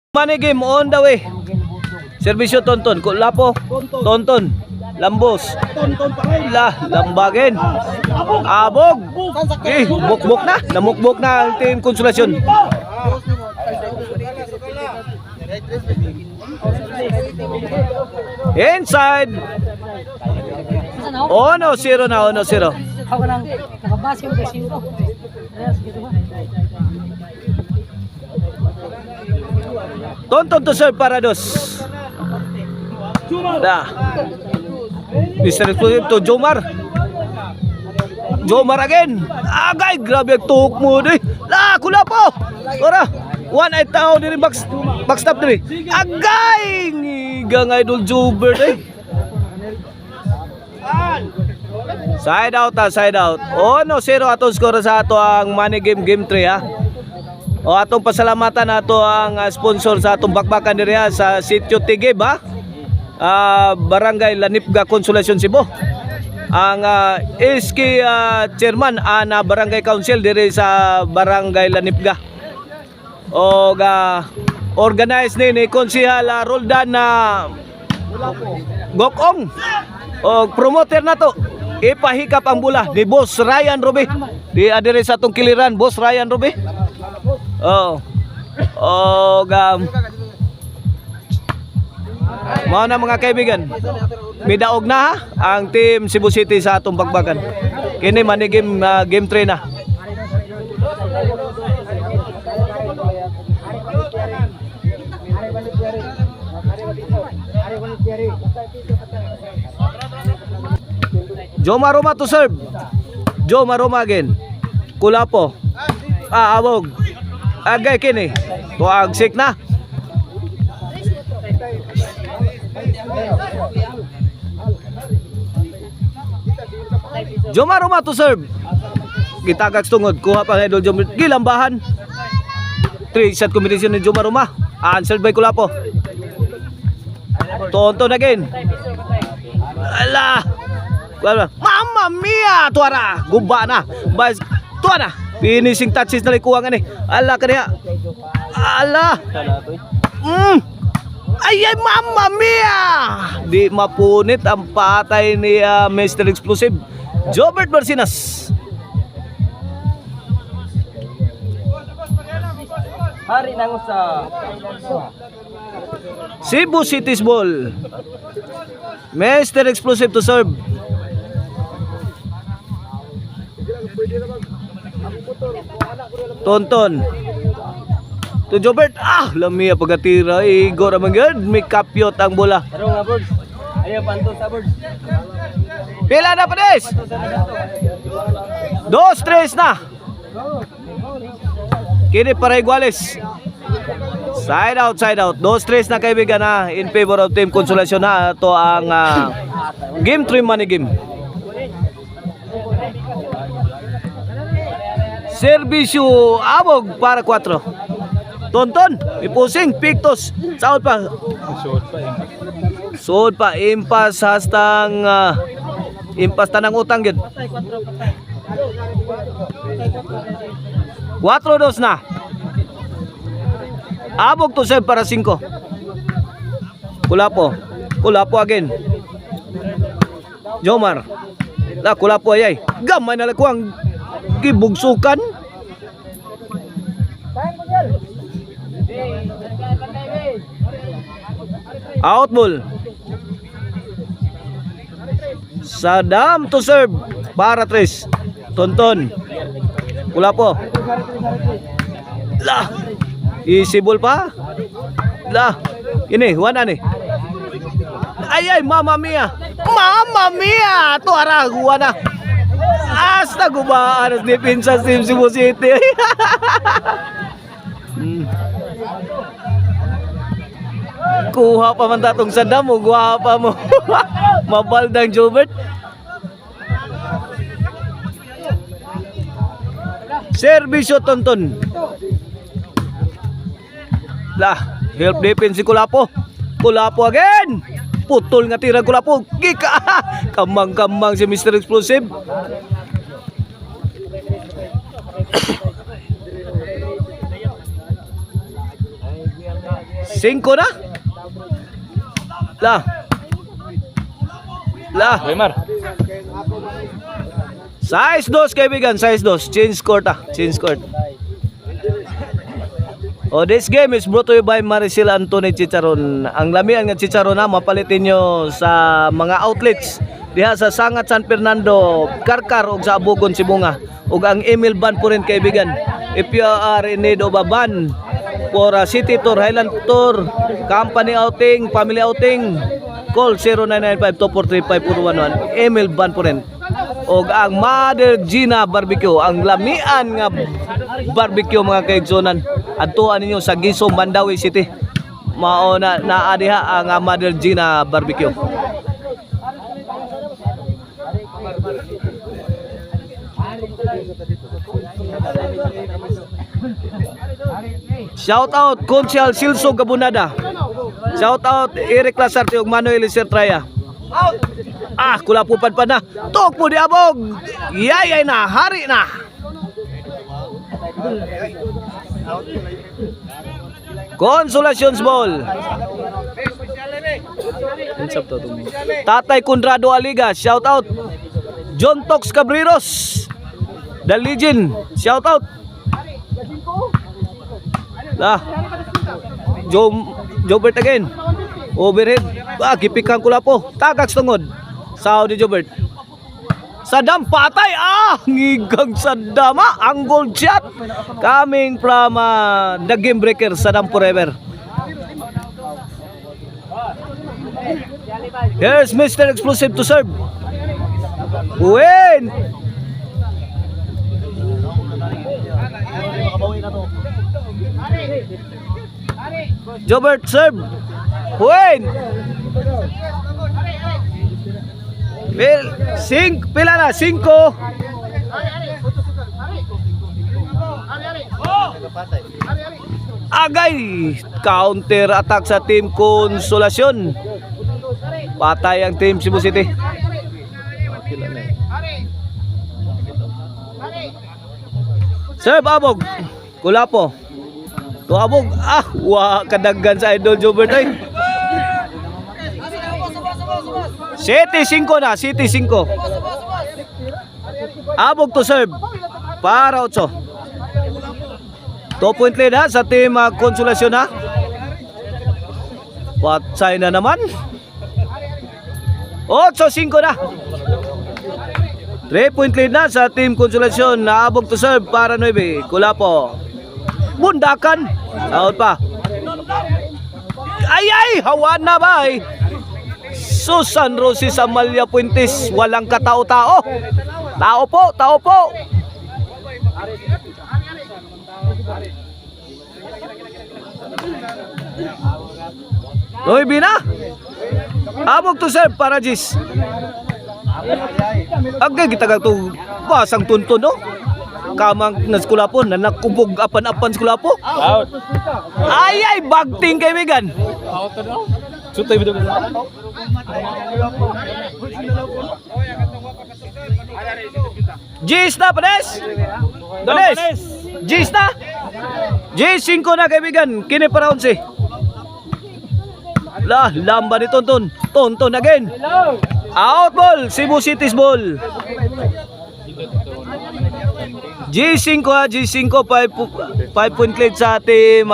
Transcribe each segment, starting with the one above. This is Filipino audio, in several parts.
Money game on the way. Servisyo Tonton, Kulapo, Tonton, Lambos, Lambagin, Abog, mukbok na, namukbok na ang team Konsolasyon. Inside. 1-0 na, 1-0. Ako nang nakabase yung kasi ito. Tonton to serve para dos. Da. Mr. Exclusive to Jomar. Jomar again. Agay, grabe ang tuhok mo di. La, Kulapo. Ora. 1-8 tao diri backstop diri. Agay, ngigang idol Jober di. Side out ha, side out. 1-0 atong score sa ato ang money game 3 ha. O atong pasalamatan nato ang sponsor sa atong bakbakan diri ha, sa Sitio Tigib ha. Barangay Lanipga, Konsolasyon, Cebu. Ang SK chairman na barangay council diri sa Barangay Lanipga. O organize ni Konsehal Roldan na Gokong. O promoter nato ipahikap ang bola ni Boss Ryan Ruby. Di adire sa atong kiliran Boss Ryan Ruby. Mao na mga kaibigan. Midaog na ha, ang team Cebu City sa atong bagbagan. Kini man game 3 na. Jomar Roma to serve. Jomar Roma again. Kulapo. Abog. Agay kini. Tuag sik na. Jomar Roma to serve. Gitagak tungod. Kuha pa idol Jomar. Gilambahan. 3 shot combination ni Jomar Roma. Answered by Kulapo. Tonton again. Ala. Mamma mia, tuara. Guba na. Bas tuana. Finishing touches na likuha nga ni. Ala kaniya. Ala. Ay, mamma mia. Di mapunit ang patay ni Mr. Explosive Jobert Marcinas. Hari nang sa Cebu City's ball. Mr. Explosive to serve. Tonton to Jobert. Lamia pagatira. Igor amagad. May kapyot ang bola. Taro nga birds. Ayaw panto sa birds. Pila na panis. 2-3 na. Kini para iguales. Side out, side out. 2-3 na kaibigan na in favor of team Konsolasyon na. Ito ang game 3 money game. Servisyo Abog para 4. Tonton, ipusing, Pictos. Saud pa. Suod pa. Impas hastang impas tanang utang yun. 4-2 na. Abog to serve para 5. Kulapo. Kulapo again. Jomar. Kulapo ayay. Gamay na lakuang gibugsukan. Out ball. Sadam to serve para 3. Tonton. Kulapo. Lah. Easy ball pa. Lah. Ini wana ni. Ay mamma mia. Mamma mia. Tuara wana. Asta gubaan ni pinsa team Cebu City. Kuha pa man tatong sadam mo, guwapa mo. Mabaldang Jobert. Servisyo Tonton. Lah, help defense si Kulapo. Kulapo again. Putol nga tira Kulapo. Gika. Kamang-kamang si Mr. Explosive. 5 na. Weimar. Size 2 kaibigan, size 2. Change court change court. Oh, this game is brought to you by Maricel Anthony Chicharon. Ang lamian nga chicharon na mapalitin nyo sa mga outlets diha sa Sangat San Fernando, Karkar ug sa Abugon, Sibunga. Ug ang email ban po rin kaibigan. If you are in need of a van for a city tour, Highland tour, company outing, family outing, call 0995-243-5411. Email ban po rin. O ang Mother Gina Barbecue, ang lamian nga barbecue mga kaigsonan. Adtuan ninyo sa Gisong, Mandawi City. Mao na naadiha ang Mother Gina Barbecue. Shout out Conchal Silso Gabunada. Shout out Eric Lasarte ug Manuel Sertraya. Kulapupad pa na. Tok mo di abog. Yayay na, hari na. Consolations Ball. Tatay Conrado Aliga, shout out. John Tox Cabreros, The Legend, shout out. Jobert again. Overhead. Gipikan ko po. Tagaks tungod. Saudi Jobert. Saddam patay. Ngigang Saddam. Ang gold shot. Coming from the game breaker. Saddam forever. Here's Mr. Explosive to serve. Win. Jobert serve. Win. Pila na? 5. Agay. Counter attack sa team Konsolasyon. Patay ang team Cebu City. Serve Abog. Kulapo. Abog. Kadaggan sa Idol Jobert ay. City 5 na, City 5. Abog to serve. Para 8. 2 point lead sa team Konsolasyon ha. Patsay na naman. 8-5 na. 3 point lead na sa team Konsolasyon. Abog to serve para 9. Kulapo. Bundakan. Out pa. Ay, hawan na ba eh. Susan Rosis Amalia Puentes, walang katao-tao. Tao po. Noy na. Abog to serve para Gis. Agay gitagal to basang tuntun no. Kamang naskulapo na nakubog apan-apan skulapo. Out. Ay, bagting kaibigan. Out to daw. Sutay bito. Gis na, Panes. Gis na. Gis 5 na kaibigan. Kini para 11. Lamba ni Tonton. Tonton again. Out ball. Cebu City's ball. G5 5 point lead sa team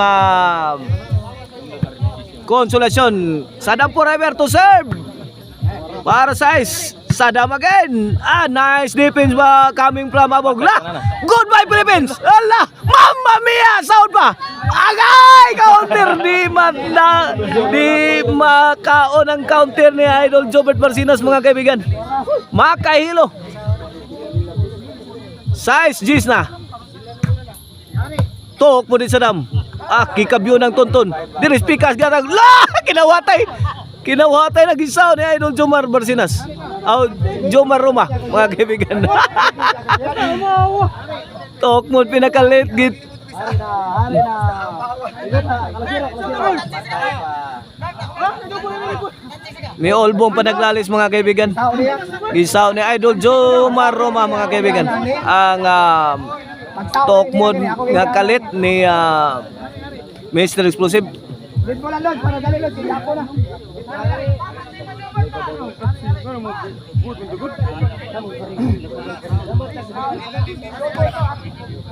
Konsolasyon. Saddam forever to serve. Para size. Saddam again. Nice defense ba coming from Abog. Goodbye Philippines. Allah, Mamma Mia, sound pa. Agay, counter di makaon ang counter ni Idol Jobert Marcinas mga kaibigan. Makahilo. Size Gis na. Tok mo din Saddam. Kikabyo ng Tonton. Diris pikas gatag. Kinawatay na gisaw ni Idol Jomar Marcinas. Jomar Roma mga kaibigan. Tok mo pinakalit git. May olbong panaglalis mga kaibigan. Gisaw ni Idol Jomar Roma mga kaibigan. Ang Tok mo nga kalit ni Mr. Explosive. Lead mo lang doon, para dali doon, sila po na.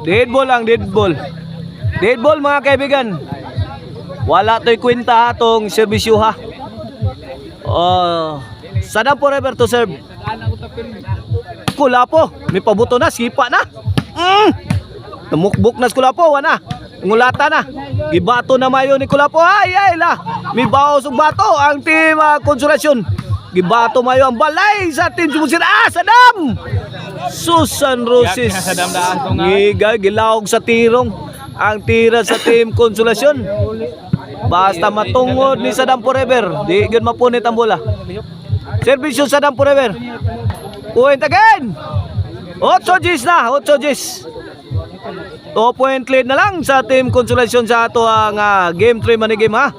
Dead ball lang, dead ball. Dead ball mga kaibigan. Wala to'y kwenta atong serbisyo ha. Sadam forever to serve. Kulapo, may pabuto na, sipa na. Namukbuk na si Kulapo, wana. Ngulata na. Gibato na mayo ni Kulapo. Ay la. May baos ug bato ang team Konsolasyon. Gibato mayo ang balay sa team Sumusira. Sadam! Susan Roses. Giga gilawog sa tirong. Ang tira sa team Konsolasyon. Basta matungod ni Sadam Forever. Di gyud mapunit ang bola. Servisyo Sadam Forever. Point again. 8 Gs na, 8 Gs. 2 point lead na lang sa team Konsolasyon sa ato ang game 3 money game ha.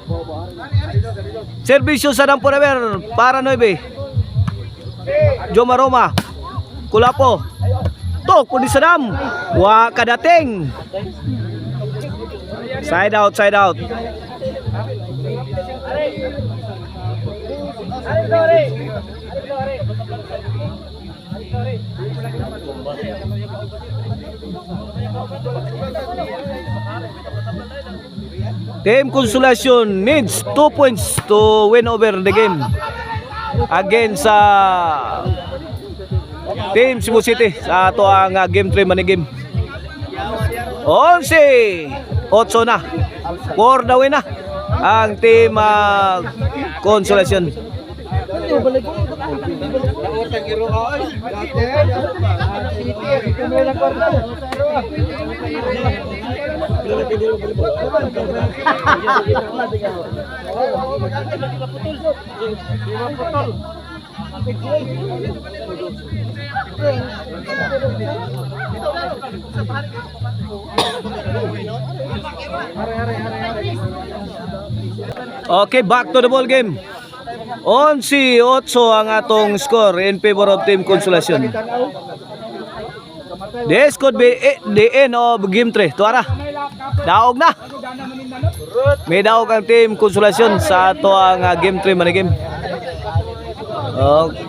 Servisyo Sadam Forever para 9. Joma Roma. Kulapo. Tok po ni Sadam. Wa kadating. Side out, side out. Team Konsolasyon needs 2 points to win over the game against Team Cebu City sa ato ang game 3 money game. 11 8 na. For the win na ang team Konsolasyon. Okay, back to the ball game. 11-8 ang atong score in favor of Team Konsolasyon. This could be the end of game 3. Tuara. Daog na. May daog ang Team Konsolasyon sa ato ang game 3 money game. Okay.